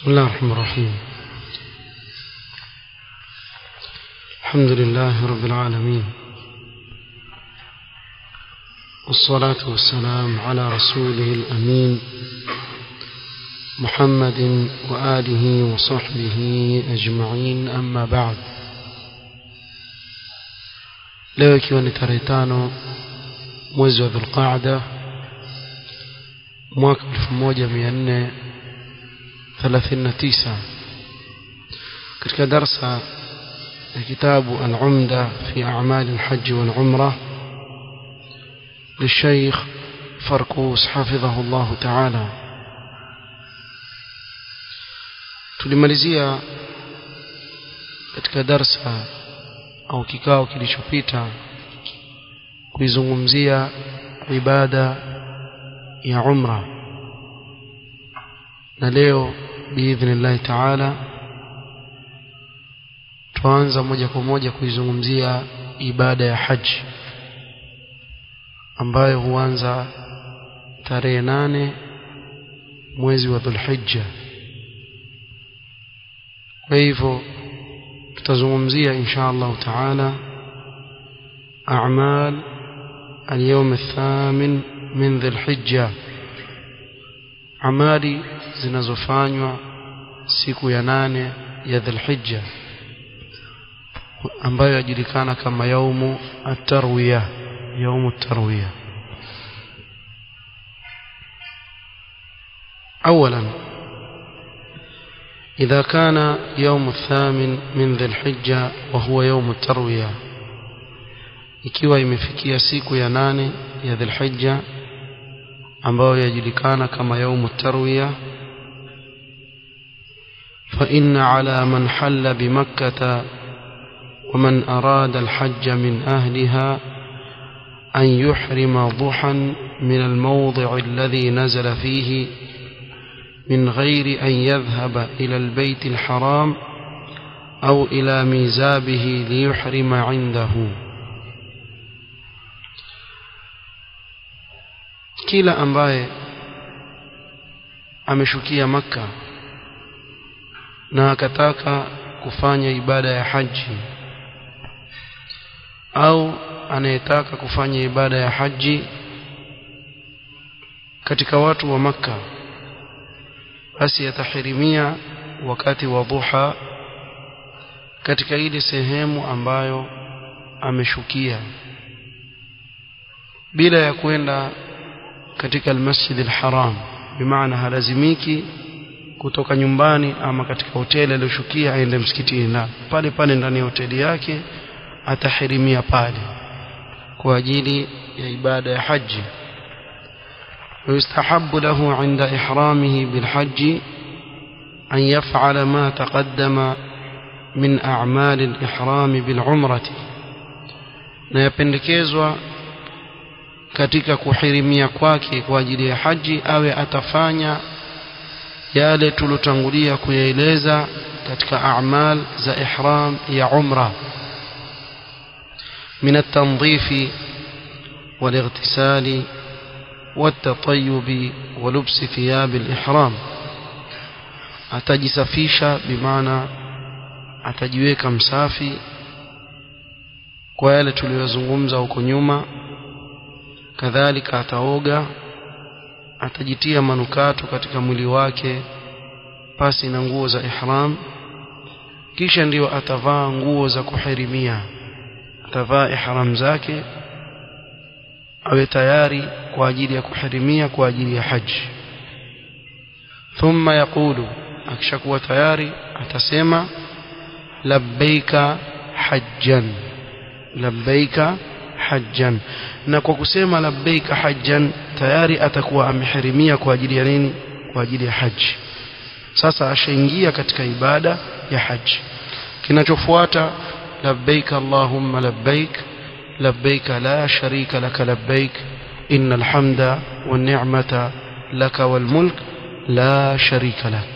بسم الله الرحمن الرحيم. الحمد لله رب العالمين، والصلاة والسلام على رسوله الأمين محمد وآله وصحبه أجمعين، أما بعد. leo ikiwa ni tarehe 5 mwezi wa Dhulqaada mwaka 1439 katika darasa ya kitabu al-Umda fi a'mal al-hajj wal-umrah للشيخ فركوس حفظه الله تعالى. tulimalizia katika darasa au kikao kilichopita kuizungumzia ibada ya umra, na leo biidhnillah taala tuanza moja kwa moja kuizungumzia ibada ya haji ambayo huanza tarehe 8 mwezi wa Dhulhijja. Kwa hivyo tutazungumzia insha Allah taala a'mal al-yawm al-thamin min Dhulhijja, amali zinazofanywa siku ya 8 ya Dhulhijja ambayo yajulikana kama yaumu at-tarwiyah. يوم التروية. أولا، إذا كان يوم الثامن من ذي الحجة وهو يوم التروية، ikiwa imefikia siku ya 8 ya Dhulhijja ambayo yajulikana kama yaumu at-tarwiya, fa inna ala man halla bi Makkah wa man arada al-hajj min ahliha أن يحرم ضحى من الموضع الذي نزل فيه من غير أن يذهب إلى البيت الحرام أو إلى ميزابه ليحرم عنده. kila ambaye ameshukia Makka na akataka kufanya ibada ya haji au anayetaka kufanya ibada ya haji katika watu wa Makka, basi atahirimia wakati wa dhuha katika ile sehemu ambayo ameshukia, bila ya kwenda katika al-Masjid al-Haram. Bimaana halazimiki kutoka nyumbani ama katika hoteli aliyoshukia aende msikitini, na pale pale ndani ya hoteli yake atahirimia pale kwa ajili ya ibada ya haji. ويستحب له عند إحرامه بالحج أن يفعل ما تقدم من أعمال الإحرام بالعمرة، na yapendekezwa katika kuhirimia kwake kwa ajili ya haji awe atafanya yale tulotangulia kuyaeleza katika a'mal za ihram ya umra من التنظيف والاغتسال والتطيب ولبس ثياب الإحرام. atajisafisha bimaana atajiweka msafi kwa yale tuliyozungumza huko nyuma. Kadhalika ataoga, atajitia manukato katika mwili wake pasi na nguo za ihram, kisha ndio atavaa nguo za kuhirimia, atavaa ihram zake awe tayari kwa ajili ya kuhirimia kwa ajili ya haji. Thumma yaqulu, akishakuwa tayari atasema labbaika hajjan, labbaika hajjan. Na kwa kusema labbaika hajjan tayari atakuwa amehirimia kwa ajili ya nini? Kwa ajili ya haji. Sasa ashaingia katika ibada ya haji. Kinachofuata لبيك اللهم لبيك لبيك لا شريك لك لبيك إن الحمد والنعمة لك والملك لا شريك لك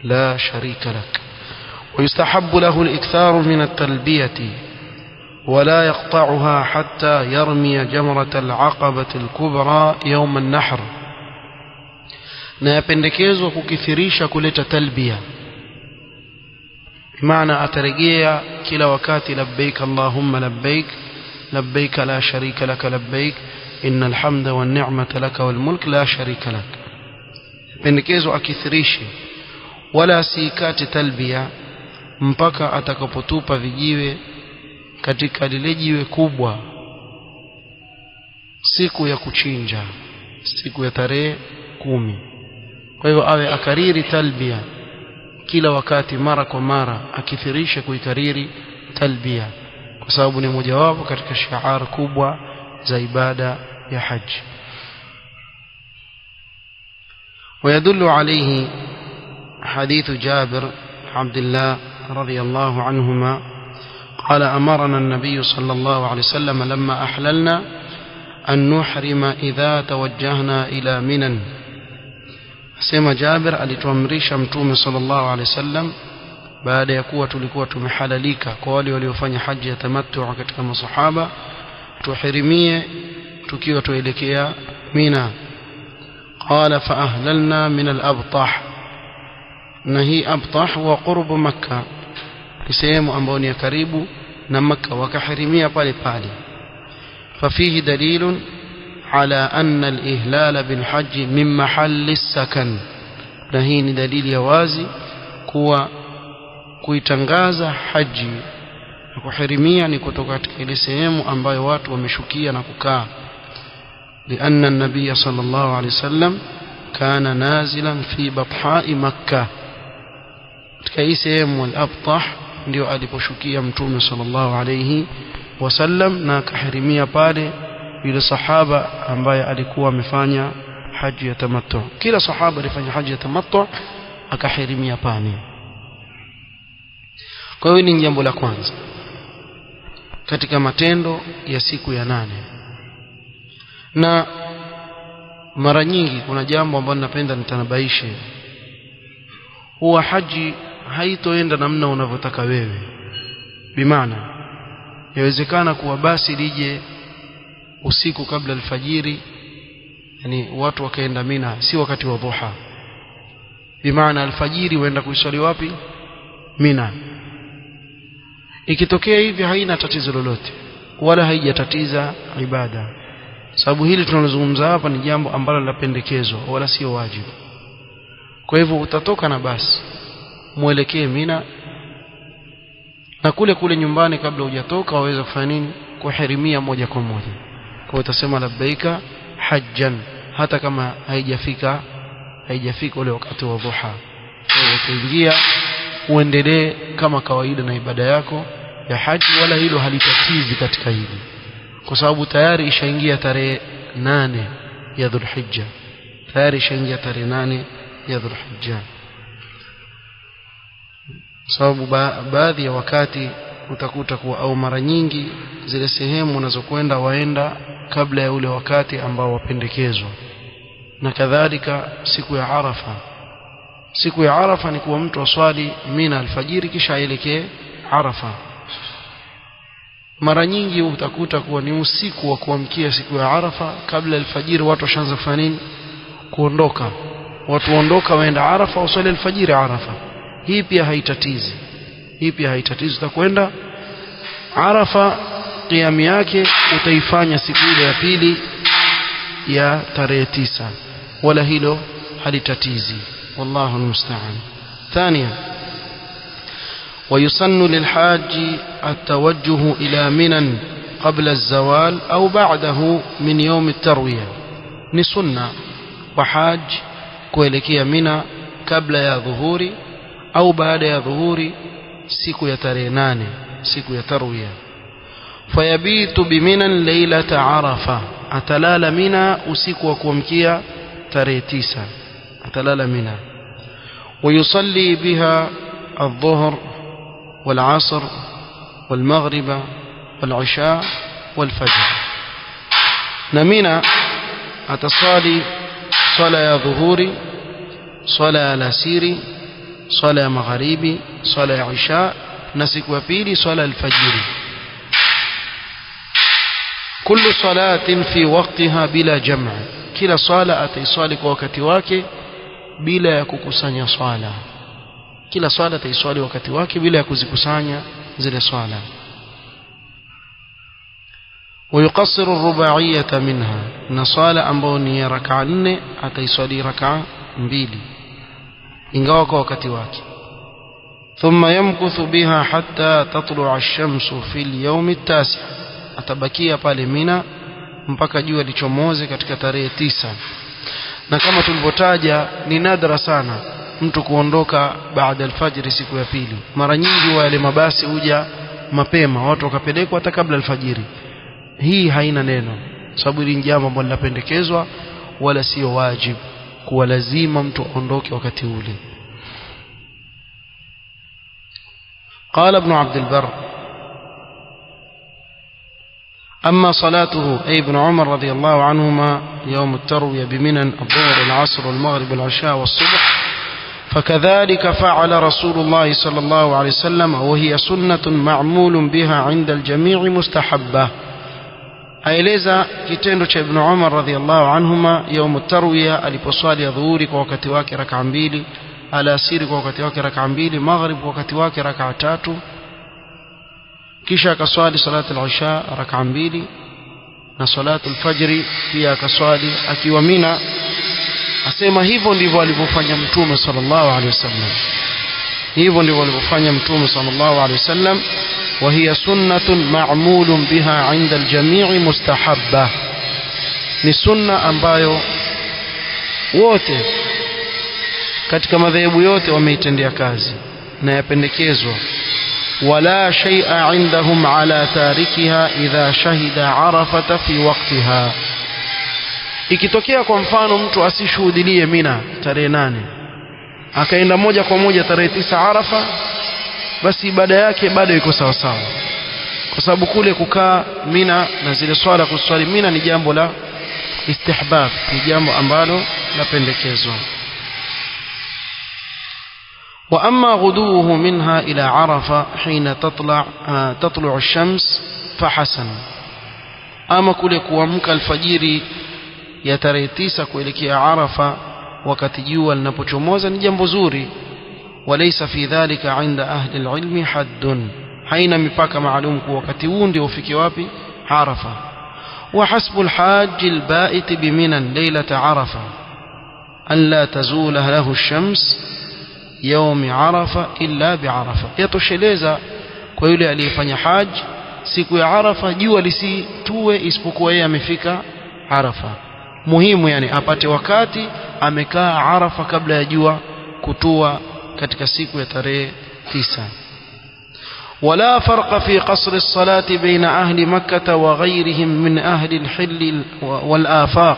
لا شريك لك. ويستحب له الإكثار من التلبية ولا يقطعها حتى يرمي جمرة العقبة الكبرى يوم النحر، na yapendekezwa kukithirisha kuleta talbia, maana atarejea kila wakati labbaik allahumma labbaik labbaik la sharika lak labbaik innal hamda wan ni'mata lak wal mulk la sharika lak. Pendekezwa akithirishe wala sikate talbia mpaka atakapotupa vijiwe katika lile jiwe kubwa siku ya kuchinja, siku ya tarehe 10. Kwa hivyo awe akariri talbia kila wakati, mara kwa mara akithirisha kuikariri talbia, kwa sababu ni mojawapo katika shiar kubwa za ibada ya haji. ويدل عليه حديث جابر عبد الله رضي الله عنهما قال أمرنا النبي صلى الله عليه وسلم لما أحللنا أن نحرم إذا توجهنا إلى منى. سيما جابر alituamrisha mtume sallallahu alaihi wasallam baada ya kuwa tulikuwa tumehalalika kwa wale waliofanya haji ya tamattu katika masahaba, tuhirimie tukiwa tuelekea Mina. قال فأهللنا من الأبطح. نهي أبطح وقرب مكة كسيم أمبوني كريب نمكة وكحرمية بالي بالي. ففيه دليل على أن الإهلال بالحج من محل السكن. نهي دليل يوازي kuitangaza haji na kuhirimia ni kutoka katika ile sehemu ambayo watu wameshukia na kukaa. لأن النبي صلى الله عليه وسلم كان نازلا في بطحاء مكة. كأي سيم والأبطح ndio aliposhukia mtume sallallahu alayhi wasallam na kahirimia pale yule sahaba ambaye alikuwa amefanya haji ya tamattu. Kila sahaba alifanya haji ya tamattu akahirimia pale. Kwa hiyo ni jambo la kwanza katika matendo ya siku ya 8. Na mara nyingi kuna jambo ambalo napenda nitanabaishe, huwa haji haitoenda namna unavyotaka wewe. Bimaana yawezekana kuwa basi lije usiku kabla alfajiri, yani watu wakaenda Mina si wakati wa dhuha. Bimaana alfajiri waenda kuiswali wapi? Mina. Ikitokea hivi haina tatizo lolote wala haijatatiza ibada, sababu hili tunalozungumza hapa ni jambo ambalo lapendekezwa wala sio wajibu. Kwa hivyo utatoka na basi muelekee Mina, na kule kule nyumbani kabla hujatoka waweza kufanya nini? Kuhirimia moja kwa moja. Kwa utasema labbaika hajjan hata kama haijafika ule wakati wa dhuha. Kwa hiyo ukiingia uendelee kama kawaida na ibada yako ya haji, wala hilo halitatizi katika hili, kwa sababu tayari ishaingia tarehe 8 ya Dhulhijja. Tayari ishaingia tarehe 8 ya Dhulhijja. Sababu baadhi ya wakati utakuta kuwa au mara nyingi zile sehemu unazokwenda waenda kabla ya ule wakati ambao wapendekezwa. Na kadhalika siku ya Arafa. Siku ya Arafa ni kuwa mtu aswali Mina alfajiri kisha aelekee Arafa. Mara nyingi utakuta kuwa ni usiku wa kuamkia siku ya Arafa, kabla alfajiri watu washaanza kufanya nini? Kuondoka. Watu waondoka waenda Arafa waswali alfajiri Arafa. Hii pia haitatizi. Utakwenda Arafa, qiyam yake utaifanya siku ile ya pili ya tarehe 9, wala hilo halitatizi. والله المستعان. ثانيا ويسن للحاج التوجه إلى منى قبل الزوال أو بعده من يوم التروية. نسنة وحاج كويلكيا منى قبل يا ظهوري أو بعد يا ظهوري siku ya tarehe 8 siku ya tarwiya. Fayabitu biminan lailata Arafa, atalala Mina usiku wa kuamkia tarehe 9, atalala Mina. ويصلي بها الظهر والعصر والمغرب والعشاء والفجر. نمنا أتصالي صلاة ظهوري، صلاة العصر، صلاة مغربي، صلاة عشاء، نسك وبيلي، صلاة الفجر. كل صلاة في وقتها بلا جمع. كلا صلاة أتصالي وقت واكي bila ya kukusanya swala. Kila swala ataiswali wakati wake bila ya kuzikusanya zile swala. ويقصر الرباعية منها, na swala ambayo ni rak'a 4 ataiswali rak'a 2 ingawa kwa wakati wake. ثم يمكث بها حتى تطلع الشمس في اليوم التاسع, atabakia pale Mina mpaka jua lichomoze katika tarehe 9. Na kama tulivyotaja ni nadra sana mtu kuondoka baada alfajiri siku ya pili. Mara nyingi wale mabasi huja mapema, watu wakapelekwa hata kabla alfajiri. Hii haina neno, sababu ni jambo ambalo linapendekezwa wala sio wajibu kuwa lazima mtu aondoke wakati ule. قال ابن عبد البر: أما صلاته أي ابن عمر رضي الله عنهما يوم التروية بمنى الظهر العصر والمغرب والعشاء والصبح فكذلك فعل رسول الله صلى الله عليه وسلم وهي سنة معمول بها عند الجميع مستحبة. aeleza kitendo cha Ibn Umar radhiyallahu anhuma يوم التروية aliposwali adhuhuri kwa wakati wake rak'a 2, alasiri kwa wakati wake rak'a 2, maghrib kwa wakati wake rak'a 3, kisha akaswali salatu al-isha rak'a 2 na salatu al-fajr pia akaswali akiwa Mina. Asema hivyo ndivyo alivyofanya Mtume sallallahu alaihi wasallam, hivyo ndivyo alivyofanya Mtume sallallahu alaihi wasallam. وهي سنة معمول بها عند الجميع مستحبة, ni sunna ambayo wote katika madhehebu yote wameitendea kazi na yapendekezwa. ولا شيء عندهم على تاركها إذا شهد عرفة في وقتها. Ikitokea kwa mfano mtu asishuhudilie Mina tarehe 8 akaenda moja kwa moja tarehe 9 Arafa, basi ibada yake bado iko sawa sawa, kwa sababu kule kukaa Mina na zile swala kuswali Mina ni jambo la istihbab, ni jambo ambalo lapendekezwa. wa amma ghuduhu minha ila Arafa hina tatlu ash-shams fahasan, ama kule kuamka alfajiri ya tarehe 9 kuelekea Arafa wakati jua linapochomoza ni jambo zuri. وليس في ذلك عند أهل العلم حد, haina mipaka maalum kwa wakati huu ndio ufike wapi Arafa. وحسب الحاج البائت بمنى ليلة عرفة أن لا تزول له الشمس يوم عرفة إلا بعرفة. yatosheleza kwa yule aliyefanya haji siku ya Arafa jua lisitue isipokuwa yeye amefika Arafa. Muhimu yani apate wakati amekaa Arafa kabla ya jua kutua katika siku ya tarehe 9. ولا فرق في قصر الصلاة بين أهل مكة وغيرهم من أهل الحل والآفاق,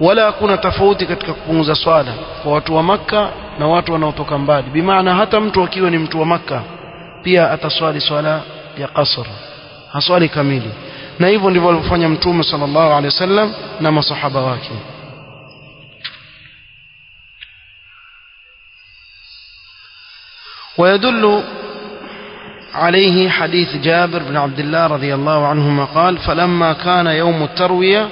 ولا kuna tofauti katika kupunguza swala kwa watu wa Makka na watu wanaotoka mbali. Bimaana hata mtu akiwa ni mtu wa Makka pia ataswali swala ya qasr, haswali kamili. Na hivyo ndivyo alivyofanya Mtume sallallahu alaihi wasallam na masahaba wake. ويدل عليه حديث جابر بن عبد الله رضي الله عنهما قال: فلما كان يوم التروية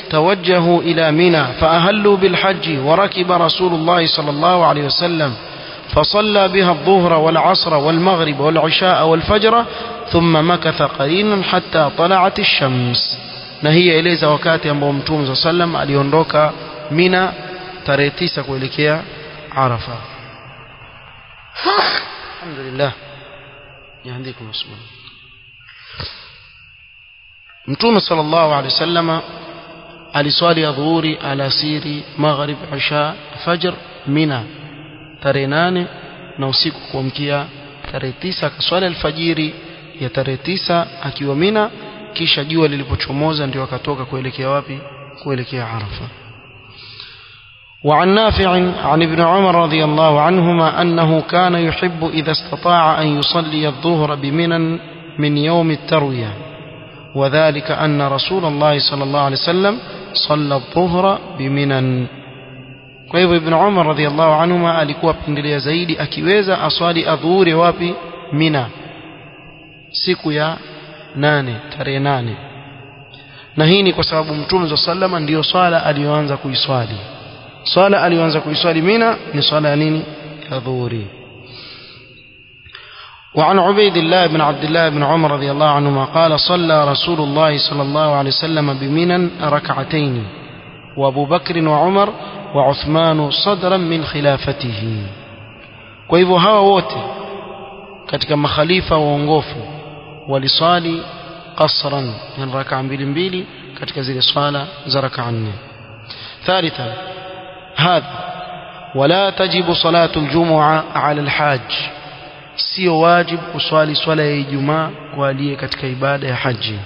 توجهوا إلى منى فأهلوا بالحج وركب رسول الله صلى الله عليه وسلم فصلى بها الظهر والعصر والمغرب والعشاء والفجر ثم مكث قليلا حتى طلعت الشمس. نهي إليزا وكاتي أمبو متوم صلى الله عليه وسلم aliondoka Mina tarehe 9 kuelekea Arafa. الحمد لله يهديكم اسمه. Mtume sallallahu alaihi wasallam aliswali adhuhuri, alasiri, maghrib, isha, fajr Mina tarehe 8 na usiku kuamkia tarehe 9 akaswali alfajiri ya tarehe 9 akiwa Mina, kisha jua lilipochomoza ndio akatoka kuelekea wapi? Kuelekea Arafa. وعن نافع عن ابن عمر رضي الله عنهما أنه كان يحب إذا استطاع أن يصلي الظهر بمنى من يوم التروية, وذلك أن رسول الله صلى الله عليه وسلم صلى الظهر بمنى. kwa hivyo Ibn Umar radhiyallahu anhuma alikuwa pendelea zaidi akiweza aswali adhuhuri wapi? Mina, siku ya 8 tarehe 8. na hii ni kwa sababu Mtume sallallahu alayhi wasallam ndio swala aliyoanza kuiswali, swala alianza kuiswali Mina ni swala ya nini ya dhuhuri. وعن عبيد الله بن عبد الله بن عمر رضي الله عنهما قال صلى رسول الله صلى الله عليه وسلم بمنى ركعتين وابو بكر وعمر وعثمان صدرا من خلافته. kwa hivyo hawa wote katika makhalifa waongofu walisali qasran, yani rak'a mbili mbili katika zile swala za rak'a nne. ثالثا هذا ولا تجب صلاة الجمعة على الحاج, sio wajib kuswali swala ya Ijumaa kwa aliye katika ibada ya haji.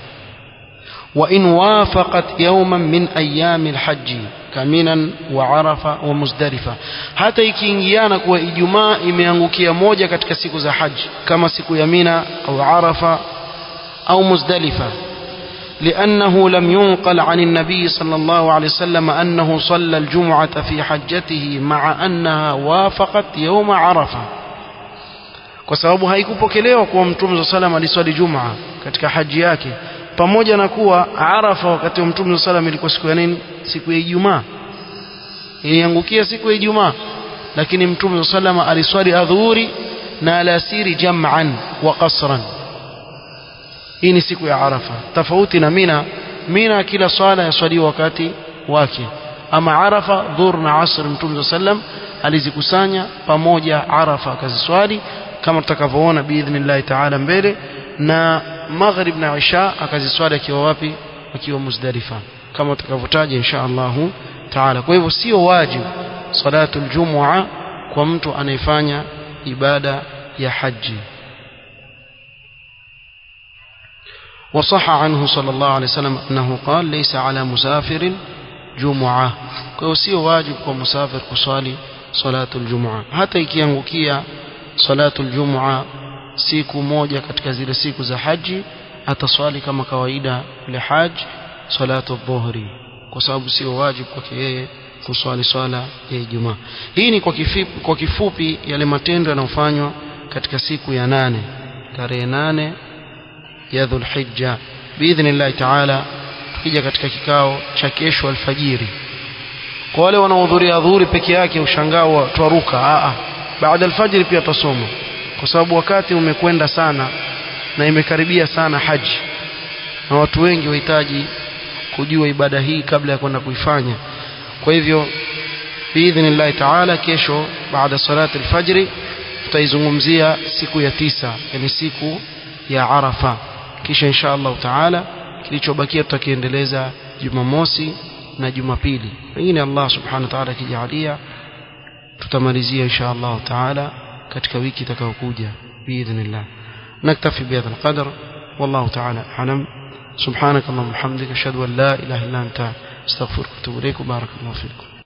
wa in wafaqat yawman min ayami alhajj kaminan wa arafa wa muzdalifa, hata ikiingiana kuwa Ijumaa imeangukia moja katika siku za haji kama siku ya Mina au Arafa au Muzdalifa, لأنه لم ينقل عن النبي صلى الله عليه وسلم أنه صلى الجمعة في حجته مع أنها وافقت يوم عرفة. kwa sababu haikupokelewa kuwa Mtume صلى الله عليه وسلم aliswali Jumaa katika haji yake, pamoja na kuwa Arafa wakati wa Mtume صلى الله عليه وسلم ilikuwa siku ya nini? Siku ya Ijumaa, iliangukia siku ya Ijumaa, lakini Mtume صلى الله عليه وسلم aliswali adhuhuri na alasiri jam'an wa qasran. Hii ni siku ya Arafa, tofauti na Mina. Mina kila swala yaswaliwa wakati wake, ama Arafa dhuhur na asr Mtume sallam alizikusanya pamoja Arafa akaziswali kama tutakavyoona biidhnillah taala mbele, na maghrib na isha akaziswali akiwa wapi? Akiwa Muzdalifa kama tutakavyotaja insha Allah taala. kwa hivyo sio wajibu salatul jumua kwa mtu anayefanya ibada ya haji. وصح عنه صلى الله عليه وسلم أنه قال ليس على مسافر جمعة, kwa hiyo sio wajibu kwa musafir kusali salatul jumua. hata ikiangukia salatul jumua siku moja katika zile siku za haji, ataswali kama kawaida ile haji salatul dhuhri, kwa sababu sio wajibu kwake yeye kuswali swala ya Ijumaa. hii ni kwa kifupi yale matendo yanayofanywa katika siku ya 8 tarehe 8 ya Dhulhijja. biidhnillah taala tukija katika kikao cha kesho alfajiri, kwa wale wanaohudhuria dhuhuri peke yake ushangao twaruka, baada alfajiri pia tusoma, kwa sababu wakati umekwenda sana na imekaribia sana haji, na watu wengi wahitaji kujua ibada hii kabla ya kwenda kuifanya. kwa hivyo biidhnillah taala kesho baada salati alfajiri tutaizungumzia siku ya 9, yani siku ya Arafa, kisha insha Allah taala kilichobakia tutakiendeleza Jumamosi na Jumapili. Pengine Allah subhanahu wa ta'ala akijalia tutamalizia insha Allah taala katika wiki itakayokuja biidhnillah. naktafi bihadha alqadr wallahu ta'ala a'lam. subhanakallahumma wa bihamdika ashhadu an la ilaha illa anta astaghfiruka wa atubu ilaik. barakallahu fikum.